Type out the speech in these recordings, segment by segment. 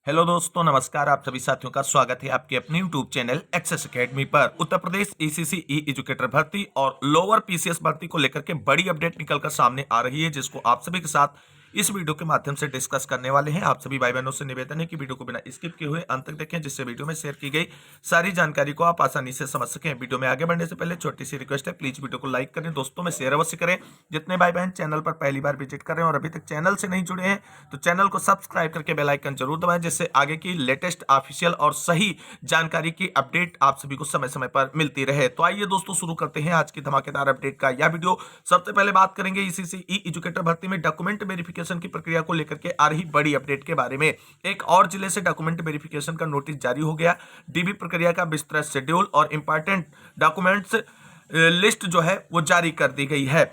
Hello दोस्तों, नमस्कार। आप सभी साथियों का स्वागत है आपके अपने यूट्यूब चैनल एक्सेस एकेडमी पर। उत्तर प्रदेश ईसीसी ई एजुकेटर भर्ती और लोअर पीसीएस भर्ती को लेकर के बड़ी अपडेट निकलकर सामने आ रही है, जिसको आप सभी के साथ इस वीडियो के माध्यम से डिस्कस करने वाले हैं। आप सभी भाई बहनों से निवेदन है कि वीडियो को बिना स्किप किए हुए अंत तक देखें, जिससे वीडियो में शेयर की गई सारी जानकारी को आप आसानी से समझ सकें। वीडियो में आगे बढ़ने से पहले छोटी सी रिक्वेस्ट है, प्लीज वीडियो को लाइक करें, दोस्तों में शेयर अवश्य करें। जितने भाई बहन चैनल पर पहली बार विजिट कर रहे हैं और अभी तक चैनल से नहीं जुड़े हैं तो चैनल को सब्सक्राइब करके बेल आइकन जरूर दबाएं, जिससे आगे की लेटेस्ट ऑफिशियल और सही जानकारी की अपडेट आप सभी को समय समय पर मिलती रहे। तो आइए दोस्तों, शुरू करते हैं आज की धमाकेदार अपडेट का यह वीडियो। सबसे पहले बात करेंगे ईसीसी ई एजुकेटर भर्ती में डॉक्यूमेंट वेरिफिकेशन की प्रक्रिया को लेकर के आ रही बड़ी अपडेट के बारे में। एक और जिले से डॉक्यूमेंट वेरिफिकेशन का नोटिस जारी हो गया। डीबी प्रक्रिया का विस्तृत शेड्यूल और इंपॉर्टेंट डॉक्यूमेंट्स लिस्ट जो है वो जारी कर दी गई है।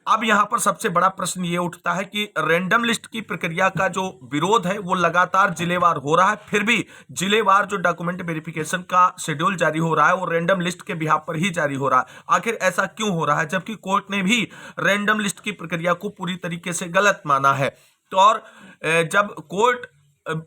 अब यहां पर सबसे बड़ा प्रश्न ये उठता है कि रैंडम लिस्ट की प्रक्रिया का जो विरोध है वो लगातार जिलेवार हो रहा है, फिर भी जिलेवार जो डॉक्यूमेंट वेरिफिकेशन का शेड्यूल जारी हो रहा है वो रैंडम लिस्ट के बिहाफ पर ही जारी हो रहा है। आखिर ऐसा क्यों हो रहा है, जबकि कोर्ट ने भी रैंडम लिस्ट की प्रक्रिया को पूरी तरीके से गलत माना है। तो और जब कोर्ट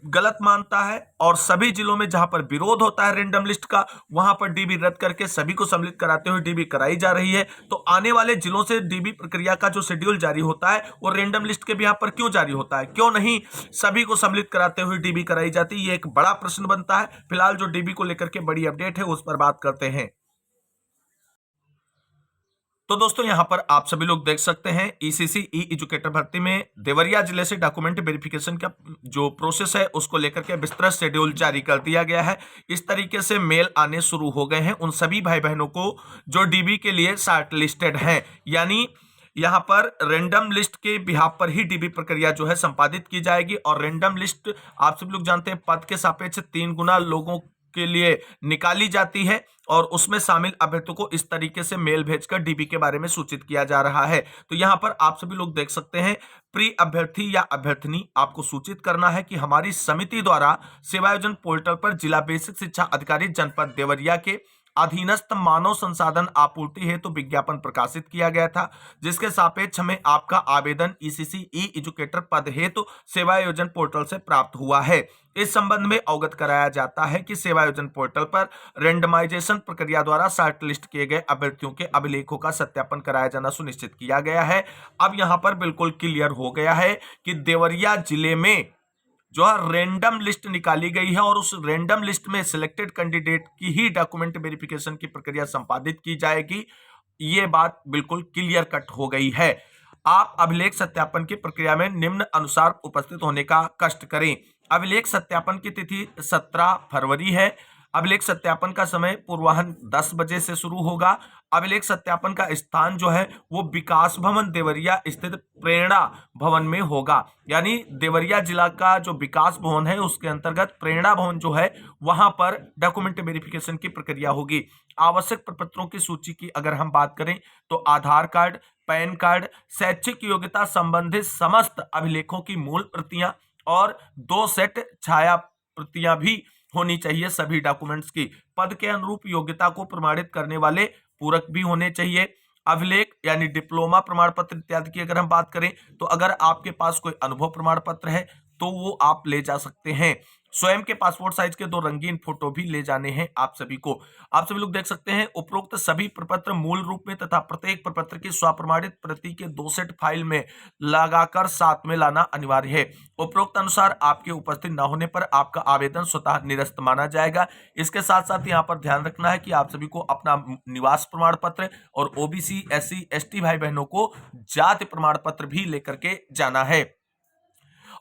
गलत मानता है और सभी जिलों में जहां पर विरोध होता है रैंडम लिस्ट का, वहां पर डीबी रद्द करके सभी को सम्मिलित कराते हुए डीबी कराई जा रही है, तो आने वाले जिलों से डीबी प्रक्रिया का जो शेड्यूल जारी होता है वो रैंडम लिस्ट के भी यहां पर क्यों जारी होता है, क्यों नहीं सभी को सम्मिलित कराते हुए डीबी कराई जाती है, ये एक बड़ा प्रश्न बनता है। फिलहाल जो डीबी को लेकर के बड़ी अपडेट है उस पर बात करते हैं। तो दोस्तों, यहां पर आप सभी लोग देख सकते हैं ईसीसी ई एजुकेटर भर्ती में देवरिया जिले से डॉक्यूमेंट वेरिफिकेशन का जो प्रोसेस है उसको लेकर के विस्तृत शेड्यूल जारी कर दिया गया है। इस तरीके से मेल आने शुरू हो गए हैं उन सभी भाई बहनों को जो डीबी के लिए शॉर्ट लिस्टेड हैं, यानी यहां पर रैंडम लिस्ट के बिहाफ पर ही डीबी प्रक्रिया जो है संपादित की जाएगी। और रैंडम लिस्ट आप सभी लोग जानते हैं पद के सापेक्ष 3 गुना लोगों के लिए निकाली जाती है और उसमें शामिल अभ्यर्थियों को इस तरीके से मेल भेजकर डीबी के बारे में सूचित किया जा रहा है। तो यहां पर आप सभी लोग देख सकते हैं, प्री अभ्यर्थी या अभ्यर्थिनी आपको सूचित करना है कि हमारी समिति द्वारा सेवायोजन पोर्टल पर जिला बेसिक शिक्षा अधिकारी जनपद देवरिया के अधीनस्थ मानव संसाधन आपूर्ति हेतु तो विज्ञापन प्रकाशित किया गया था, जिसके सापेक्ष हमें आपका आवेदन ईसीसी ई एजुकेटर पद हेतु सेवायोजन पोर्टल से प्राप्त हुआ है। इस संबंध में अवगत कराया जाता है कि सेवायोजन पोर्टल पर रेंडमाइजेशन प्रक्रिया द्वारा शॉर्ट लिस्ट किए गए अभ्यर्थियों के अभिलेखों का सत्यापन कराया जाना सुनिश्चित किया गया है। अब यहां पर बिल्कुल क्लियर हो गया है कि देवरिया जिले में जो है रैंडम लिस्ट निकाली गई है और उस रैंडम लिस्ट में सिलेक्टेड कैंडिडेट की ही डॉक्यूमेंट वेरिफिकेशन की प्रक्रिया संपादित की जाएगी। ये बात बिल्कुल क्लियर कट हो गई है। आप अभिलेख सत्यापन की प्रक्रिया में निम्न अनुसार उपस्थित होने का कष्ट करें। अभिलेख सत्यापन की तिथि 17 फरवरी है। अभिलेख सत्यापन का समय पूर्वाह्न 10 बजे से शुरू होगा। अभिलेख सत्यापन का स्थान जो है वो विकास भवन देवरिया स्थित प्रेरणा भवन में होगा, यानी देवरिया जिला का जो विकास भवन है उसके अंतर्गत प्रेरणा भवन जो है वहां पर डॉक्यूमेंट वेरिफिकेशन की प्रक्रिया होगी। आवश्यक प्रपत्रों की सूची की अगर हम बात करें तो आधार कार्ड, पैन कार्ड, शैक्षिक योग्यता संबंधित समस्त अभिलेखों की मूल प्रतियां और 2 सेट छाया प्रतियां भी होनी चाहिए सभी डॉक्यूमेंट्स की। पद के अनुरूप योग्यता को प्रमाणित करने वाले पूरक भी होने चाहिए। अभिलेख यानी डिप्लोमा प्रमाण पत्र इत्यादि की अगर हम बात करें तो अगर आपके पास कोई अनुभव प्रमाण पत्र है तो वो आप ले जा सकते हैं। स्वयं के पासपोर्ट साइज के 2 रंगीन फोटो भी ले जाने हैं आप सभी को। आप सभी लोग देख सकते हैं उपरोक्त सभी प्रपत्र मूल रूप में तथा प्रत्येक प्रपत्र की स्वप्रमाणित प्रति के 2 सेट फाइल में लगाकर साथ में लाना अनिवार्य है। उपरोक्त अनुसार आपके उपस्थित न होने पर आपका आवेदन स्वतः निरस्त माना जाएगा। इसके साथ साथ यहाँ पर ध्यान रखना है कि आप सभी को अपना निवास प्रमाण पत्र और ओबीसी, एससी, एसटी भाई बहनों को जाति प्रमाण पत्र भी लेकर के जाना है।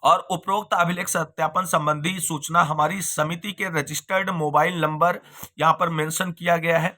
और उपरोक्त अभिलेख सत्यापन संबंधी सूचना हमारी समिति के रजिस्टर्ड मोबाइल नंबर यहां पर मेंशन किया गया है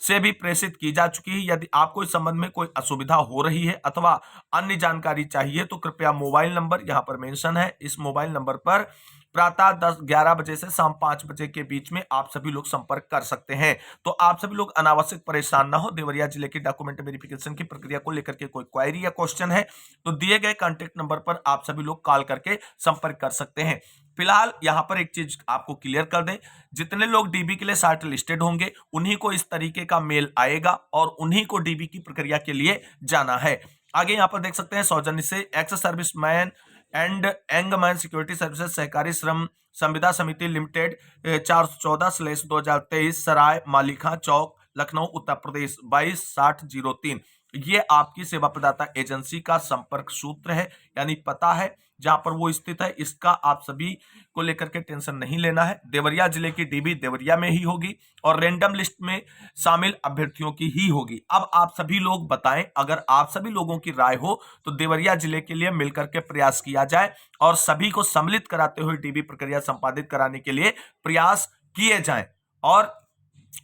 से भी प्रेषित की जा चुकी है। यदि आपको इस संबंध में कोई असुविधा हो रही है अथवा अन्य जानकारी चाहिए तो कृपया मोबाइल नंबर यहां पर मेंशन है, इस मोबाइल नंबर पर प्रातः 11 बजे से शाम 5 बजे के बीच में आप सभी लोग संपर्क कर सकते हैं। तो आप सभी लोग अनावश्यक परेशान ना हो। देवरिया जिले की डॉक्यूमेंट वेरिफिकेशन की प्रक्रिया को लेकर के कोई क्वेरी या क्वेश्चन है तो दिए गए कॉन्टेक्ट नंबर पर आप सभी लोग कॉल करके संपर्क कर सकते हैं। फिलहाल यहां पर एक चीज आपको क्लियर कर दें, जितने लोग डीबी के लिए शॉर्ट लिस्टेड होंगे उन्हीं को इस तरीके का मेल आएगा और उन्हीं को डीबी की प्रक्रिया के लिए जाना है। आगे यहां पर देख सकते हैं सौजन्य से एक्स सर्विसमैन एंड एंगमैन सिक्योरिटी सर्विसेज सहकारी श्रम संविदा समिति लिमिटेड 414/2023 सराय मालिका चौक लखनऊ उत्तर प्रदेश 226003। ये आपकी सेवा प्रदाता एजेंसी का संपर्क सूत्र है, यानी पता है जहां पर वो स्थित है। इसका आप सभी को लेकर के टेंशन नहीं लेना है। देवरिया जिले की डीबी देवरिया में ही होगी और रैंडम लिस्ट में शामिल अभ्यर्थियों की ही होगी। अब आप सभी लोग बताएं, अगर आप सभी लोगों की राय हो तो देवरिया जिले के लिए मिलकर के प्रयास किया जाए और सभी को सम्मिलित कराते हुए डीबी प्रक्रिया संपादित कराने के लिए प्रयास किए जाएं। और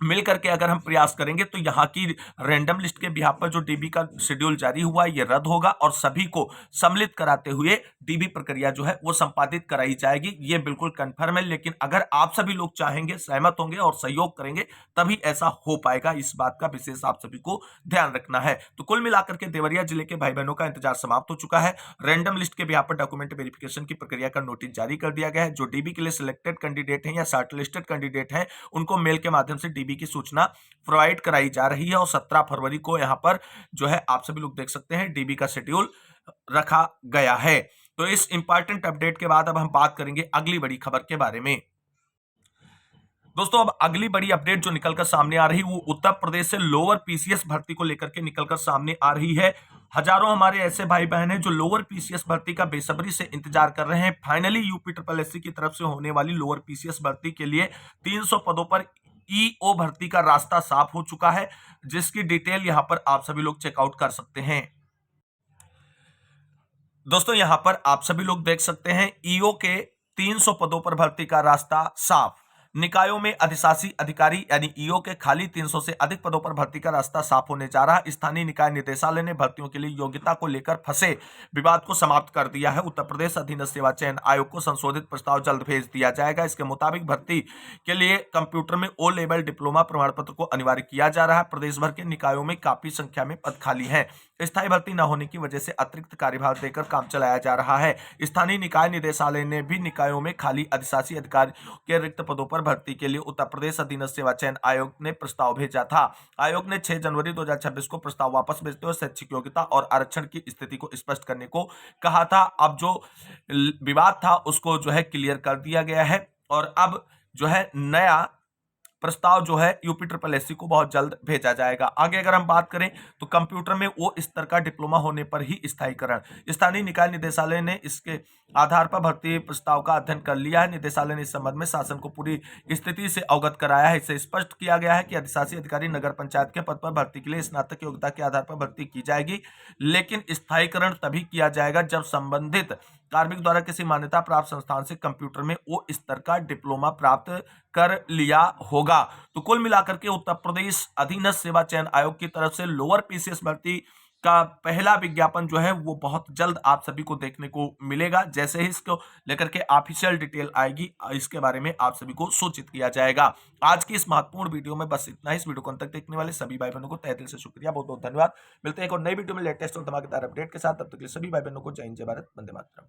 मिलकर के अगर हम प्रयास करेंगे तो यहाँ की रैंडम लिस्ट के बिहाफ पर जो डीबी का शेड्यूल जारी हुआ है ये रद्द होगा और सभी को सम्मिलित कराते हुए डीबी प्रक्रिया जो है वो संपादित कराई जाएगी। ये बिल्कुल कंफर्म है, लेकिन अगर आप सभी लोग चाहेंगे, सहमत होंगे और सहयोग करेंगे तभी ऐसा हो पाएगा। इस बात का विशेष आप सभी को ध्यान रखना है। तो कुल मिलाकर के देवरिया जिले के भाई बहनों का इंतजार समाप्त हो चुका है। रैंडम लिस्ट के बिहाफ पर डॉक्यूमेंट वेरिफिकेशन की प्रक्रिया का नोटिस जारी कर दिया गया है। जो डीबी के लिए सिलेक्टेड कैंडिडेट हैं या शॉर्ट लिस्टेड कैंडिडेट हैं उनको मेल के माध्यम से डीबी की सूचना प्रोवाइड कराई जा रही है और 17 फरवरी को यहां पर जो है आप सभी लोग देख सकते हैं डीबी का शेड्यूल रखा गया है। तो इस इंपॉर्टेंट अपडेट के बाद अब हम बात करेंगे अगली बड़ी खबर के बारे में। दोस्तों अब अगली बड़ी अपडेट जो निकलकर सामने आ रही वो उत्तर प्रदेश से लोअर पीसीएस भर्ती को लेकर के निकलकर सामने आ रही है। हजारों हमारे ऐसे भाई बहन हैं जो लोअर पीसीएस भर्ती का बेसब्री से इंतजार कर रहे हैं। फाइनली यूपी SSSC की तरफ से होने वाली लोअर पीसीएस भर्ती के लिए 300 पदों पर ईओ भर्ती का रास्ता साफ हो चुका है, जिसकी डिटेल यहां पर आप सभी लोग चेकआउट कर सकते हैं। दोस्तों यहां पर आप सभी लोग देख सकते हैं ईओ के 300 पदों पर भर्ती का रास्ता साफ। निकायों में अधिशासी अधिकारी यानी ईओ के खाली 300 से अधिक पदों पर भर्ती का रास्ता साफ होने जा रहा है। स्थानीय निकाय निदेशालय ने भर्तियों के लिए योग्यता को लेकर फंसे विवाद को समाप्त कर दिया है। उत्तर प्रदेश अधीनस्थ सेवा चयन आयोग को संशोधित प्रस्ताव जल्द भेज दिया जाएगा। इसके मुताबिक भर्ती के लिए कंप्यूटर में ओ लेवल डिप्लोमा प्रमाण पत्र को अनिवार्य किया जा रहा है। प्रदेश भर के निकायों में काफी संख्या में पद खाली है। स्थायी भर्ती न होने की वजह से अतिरिक्त कार्यभार देकर काम चलाया जा रहा है। स्थानीय निकाय निदेशालय ने भी निकायों में खाली अधिशासी अधिकारी के रिक्त पदों पर भर्ती के लिए उत्तर प्रदेश अधीनस्थ सेवा चयन आयोग ने प्रस्ताव भेजा था। आयोग ने 6 जनवरी 2026 को प्रस्ताव वापस भेजते हुए शैक्षिक योग्यता और आरक्षण की स्थिति को स्पष्ट करने को कहा था। अब जो विवाद था उसको जो है क्लियर कर दिया गया है और अब जो है नया प्रस्ताव जो है यूपी SSSC को बहुत जल्द भेजा जाएगा। आगे अगर हम बात करें तो कंप्यूटर में वो स्तर का डिप्लोमा होने पर ही स्थायीकरण। स्थानीय निकाय निदेशालय ने इसके आधार पर भर्ती प्रस्ताव का अध्ययन कर लिया है। निदेशालय ने इस संबंध में शासन को पूरी स्थिति से अवगत कराया है। इससे स्पष्ट किया गया है कि अधिशासी अधिकारी नगर पंचायत के पद पर भर्ती के लिए स्नातक योग्यता के आधार पर भर्ती की जाएगी, लेकिन स्थायीकरण तभी किया जाएगा जब संबंधित कार्मिक द्वारा किसी मान्यता प्राप्त संस्थान से कंप्यूटर में वो स्तर का डिप्लोमा प्राप्त कर लिया होगा। तो कुल मिलाकर के उत्तर प्रदेश अधीनस्थ सेवा चयन आयोग की तरफ से लोअर पीसीएस भर्ती का पहला विज्ञापन जो है वो बहुत जल्द आप सभी को देखने को मिलेगा। जैसे ही इसको लेकर के ऑफिशियल डिटेल आएगी इसके बारे में आप सभी को सूचित किया जाएगा। आज की इस महत्वपूर्ण वीडियो में बस इतना ही। इस वीडियो को अंत तक देखने वाले सभी भाई बहनों को तहे दिल से शुक्रिया, बहुत बहुत धन्यवाद। मिलते हैं एक और नई वीडियो में लेटेस्ट और धमाकेदार अपडेट के साथ। तब तक के लिए सभी भाई बहनों को जय हिंद, जय भारत, वंदे मातरम।